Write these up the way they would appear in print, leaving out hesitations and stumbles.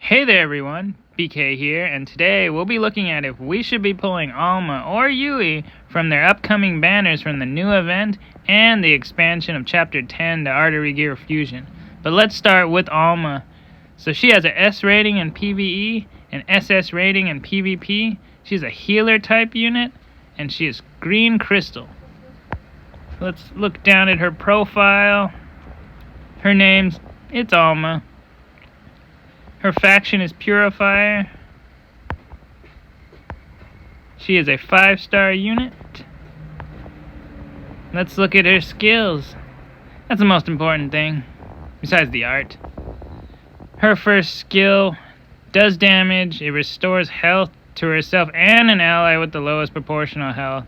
Hey there everyone, BK here, and today we'll be looking at if we should be pulling Alma or Yuui from their upcoming banners from the new event and the expansion of Chapter 10 to Artery Gear Fusion. But let's start with Alma. So she has an S rating in PvE, an SS rating in PvP. She's a healer type unit, and she is green crystal. Let's look down at her profile. Her name's Alma. Her faction is Purifier. She is a 5-star unit. Let's look at her skills. That's the most important thing, besides the art. Her first skill does damage. It restores health to herself and an ally with the lowest proportional health.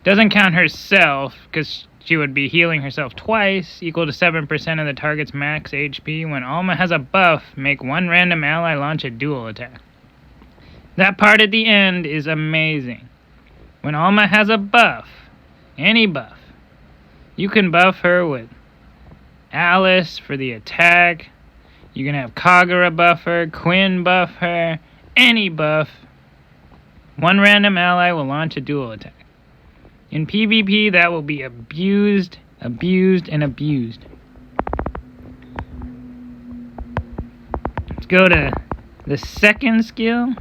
Doesn't count herself, because she would be healing herself twice, equal to 7% of the target's max HP. When Alma has a buff, make one random ally launch a dual attack. That part at the end is amazing. When Alma has a buff, any buff, you can buff her with Alice for the attack. You can have Kagura buff her, Quinn buff her, any buff. One random ally will launch a dual attack. In PvP, that will be abused, and abused. Let's go to the second skill.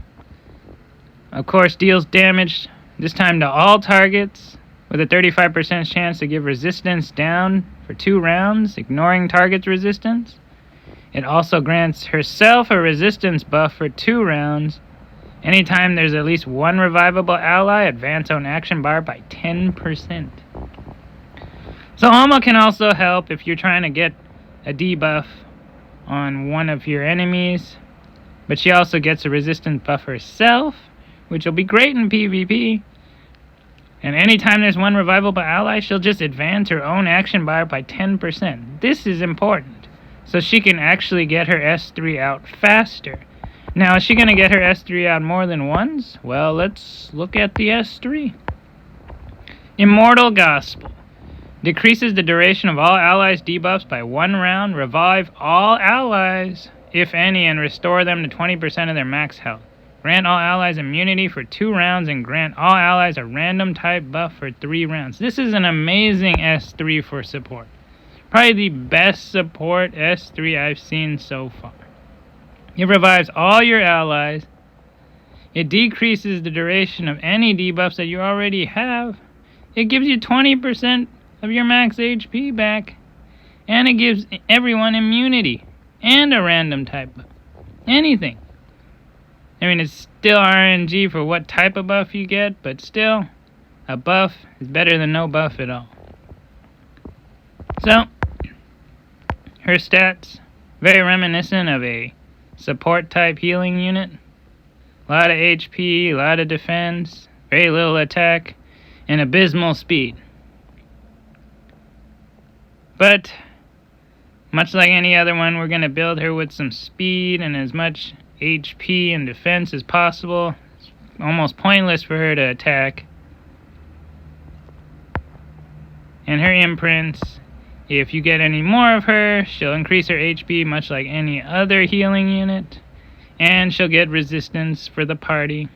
Of course, deals damage, this time to all targets, with a 35% chance to give resistance down for 2 rounds, ignoring target's resistance. It also grants herself a resistance buff for 2 rounds. Anytime there's at least one revivable ally, advance on action bar by 10%. So Alma can also help if you're trying to get a debuff on one of your enemies. But she also gets a resistance buff herself, which will be great in PvP. And anytime there's one revivable ally, she'll just advance her own action bar by 10%. This is important, so she can actually get her S3 out faster. Now, is she going to get her S3 out more than once? Well, let's look at the S3. Immortal Gospel. Decreases the duration of all allies' debuffs by 1 round. Revive all allies, if any, and restore them to 20% of their max health. Grant all allies immunity for 2 rounds and grant all allies a random type buff for 3 rounds. This is an amazing S3 for support. Probably the best support S3 I've seen so far. It revives all your allies. It decreases the duration of any debuffs that you already have. It gives you 20% of your max HP back. And it gives everyone immunity and a random type buff. Anything. I mean, it's still RNG for what type of buff you get, but still, a buff is better than no buff at all. So, her stats, very reminiscent of a support type healing unit. A lot of HP, a lot of defense, very little attack, and abysmal speed. But much like any other one, we're going to build her with some speed and as much HP and defense as possible. It's almost pointless for her to attack. And her imprints, if you get any more of her, she'll increase her HP much like any other healing unit. And she'll get resistance for the party.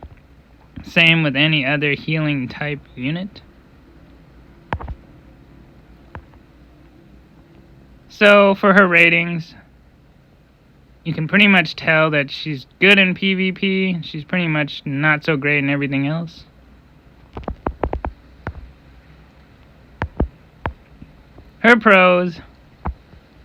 Same with any other healing type unit. So for her ratings, you can pretty much tell that she's good in PvP. She's pretty much not so great in everything else. Her pros: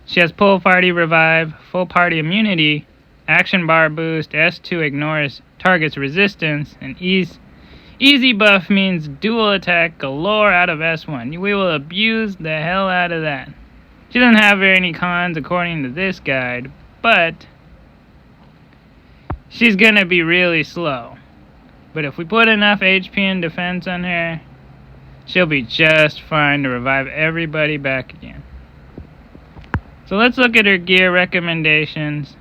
she has full party revive, full party immunity, action bar boost, S2 ignores target's resistance, and easy buff means dual attack galore out of S1. We will abuse the hell out of that. She doesn't have any cons according to this guide, but she's gonna be really slow. But if we put enough HP and defense on her, she'll be just fine to revive everybody back again. So let's look at her gear recommendations.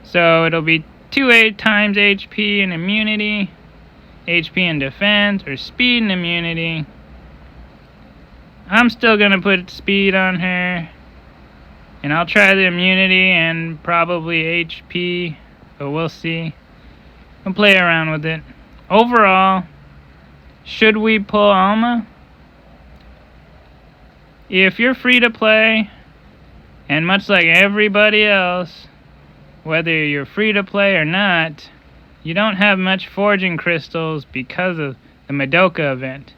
So it'll be 2 times HP and immunity, HP and defense, or speed and immunity. I'm still going to put speed on her. And I'll try the immunity and probably HP, but we'll see. I'll play around with it. Overall, should we pull Alma? If you're free to play, and much like everybody else, whether you're free to play or not, you don't have much forging crystals because of the Madoka event.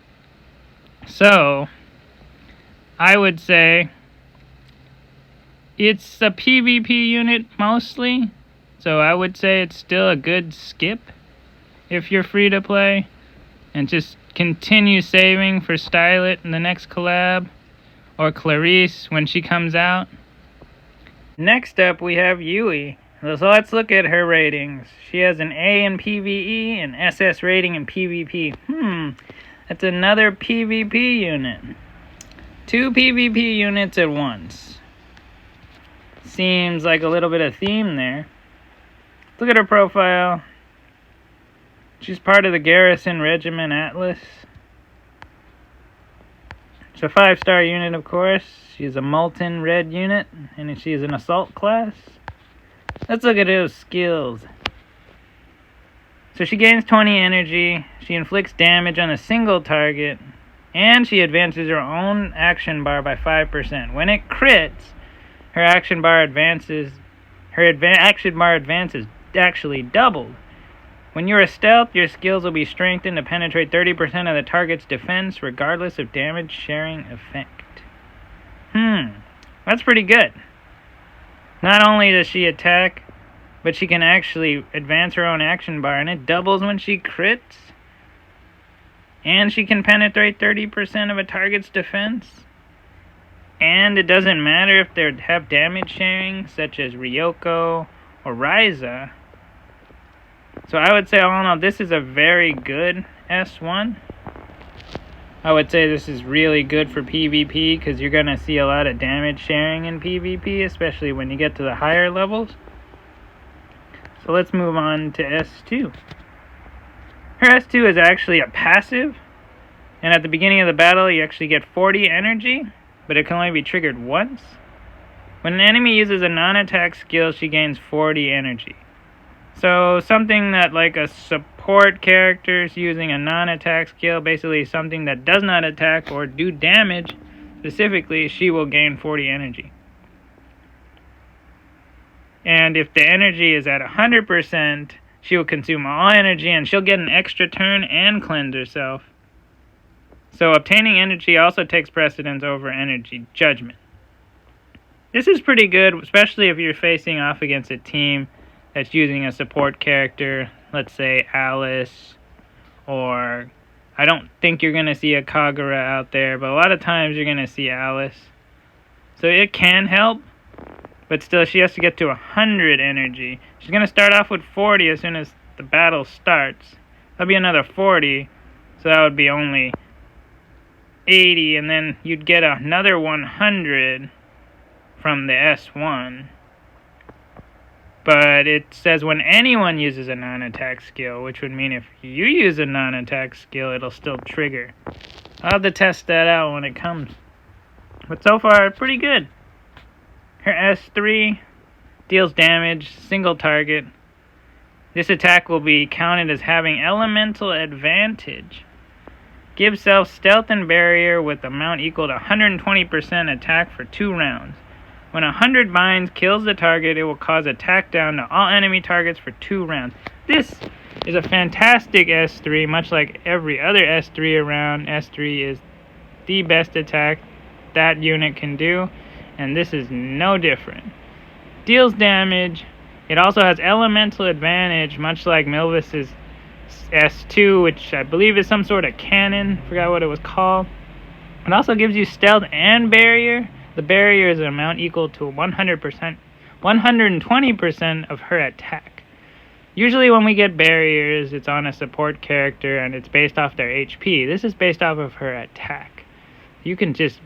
So, I would say it's a PvP unit mostly, so I would say it's still a good skip if you're free to play, and just continue saving for Stylet in the next collab, or Clarice when she comes out. Next up we have Yuui. So let's look at her ratings. She has an A in PvE and SS rating in PvP. That's another PvP unit. 2 PvP units at once. Seems like a little bit of theme there. Look at her profile. She's part of the Garrison Regiment Atlas. It's a 5-star unit, of course. She's a Molten Red unit, and she's an assault class. Let's look at those skills. So she gains 20 energy, she inflicts damage on a single target, and she advances her own action bar by 5%. When it crits, her action bar advances actually doubled. When you're a stealth, your skills will be strengthened to penetrate 30% of the target's defense, regardless of damage sharing effect. That's pretty good. Not only does she attack, but she can actually advance her own action bar, and it doubles when she crits. And she can penetrate 30% of a target's defense. And it doesn't matter if they have damage sharing, such as Ryoko or Ryza. So I would say, all in all, this is a very good S1. I would say this is really good for PvP, because you're going to see a lot of damage sharing in PvP, especially when you get to the higher levels. So let's move on to S2. Her S2 is actually a passive, and at the beginning of the battle you actually get 40 energy, but it can only be triggered once. When an enemy uses a non-attack skill, she gains 40 energy. So something that like a support character is using a non-attack skill, basically something that does not attack or do damage, specifically, she will gain 40 energy. And if the energy is at 100%, she will consume all energy, and she'll get an extra turn and cleanse herself. So obtaining energy also takes precedence over energy judgment. This is pretty good, especially if you're facing off against a team that's using a support character, let's say Alice, or I don't think you're going to see a Kagura out there, but a lot of times you're going to see Alice. So it can help, but still she has to get to 100 energy. She's going to start off with 40 as soon as the battle starts. That'll be another 40, so that would be only 80, and then you'd get another 100 from the S1. But it says when anyone uses a non-attack skill, which would mean if you use a non-attack skill, it'll still trigger. I'll have to test that out when it comes. But so far, pretty good. Her S3 deals damage, single target. This attack will be counted as having elemental advantage. Give self stealth and barrier with amount equal to 120% attack for 2 rounds. When 100 binds kills the target, it will cause attack down to all enemy targets for 2 rounds. This is a fantastic S3, much like every other S3 around. S3 is the best attack that unit can do, and this is no different. Deals damage. It also has elemental advantage, much like Milvis's S2, which I believe is some sort of cannon. Forgot what it was called. It also gives you stealth and barrier. The barrier is an amount equal to 120% of her attack. Usually when we get barriers, it's on a support character and it's based off their HP. This is based off of her attack. You can just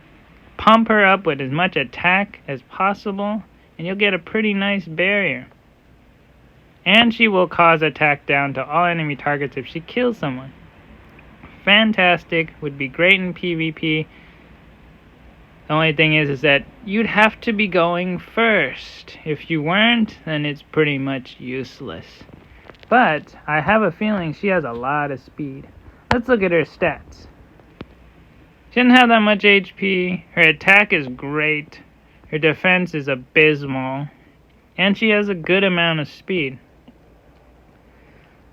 pump her up with as much attack as possible, and you'll get a pretty nice barrier. And she will cause attack down to all enemy targets if she kills someone. Fantastic, would be great in PvP. The only thing is that you'd have to be going first. If you weren't, then it's pretty much useless. But I have a feeling she has a lot of speed. Let's look at her stats. She doesn't have that much HP. Her attack is great. Her defense is abysmal. And she has a good amount of speed.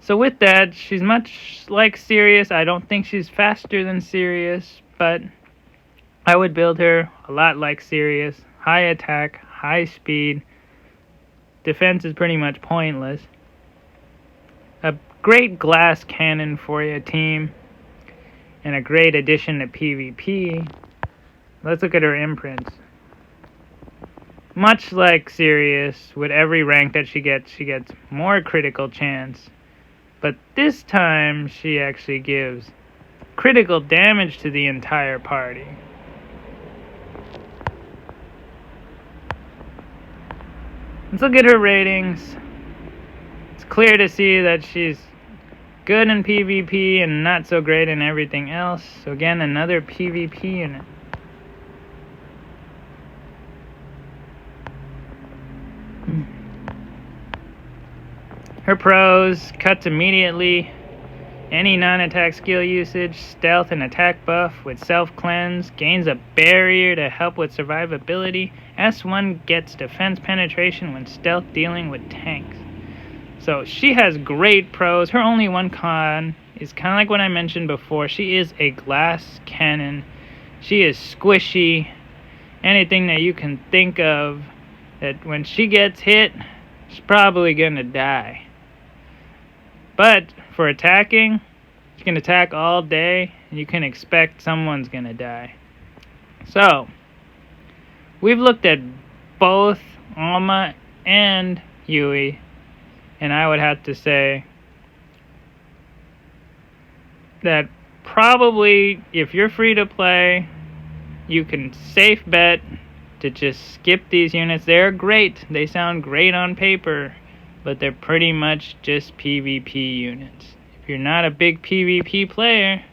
So with that, she's much like Sirius. I don't think she's faster than Sirius, but I would build her a lot like Sirius. High attack, high speed. Defense is pretty much pointless. A great glass cannon for your team. And a great addition to PvP. Let's look at her imprints. Much like Sirius, with every rank that she gets more critical chance. But this time, she actually gives critical damage to the entire party. Let's look at her ratings. It's clear to see that she's good in PvP and not so great in everything else. So again, another PvP unit. Her pros: cuts immediately, any non-attack skill usage, stealth and attack buff with self-cleanse, gains a barrier to help with survivability, S1 gets defense penetration when stealth dealing with tanks. So she has great pros. Her only one con is kind of like what I mentioned before. She is a glass cannon. She is squishy. Anything that you can think of, that when she gets hit, she's probably gonna die. But for attacking, you can attack all day, and you can expect someone's gonna die. So, we've looked at both Alma and Yuui, and I would have to say that probably, if you're free to play, you can safe bet to just skip these units. They're great. They sound great on paper, but they're pretty much just PvP units. If you're not a big PvP player,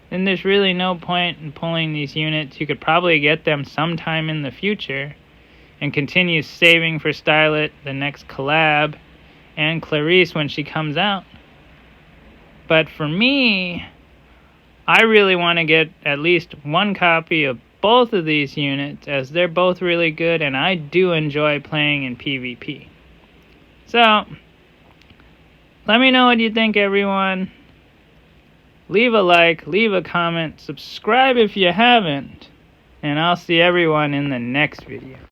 then there's really no point in pulling these units. You could probably get them sometime in the future and continue saving for Stylet, the next collab, and Clarice when she comes out. But for me, I really want to get at least one copy of both of these units, as they're both really good, and I do enjoy playing in PvP. So, let me know what you think, everyone. Leave a like, leave a comment, subscribe if you haven't, and I'll see everyone in the next video.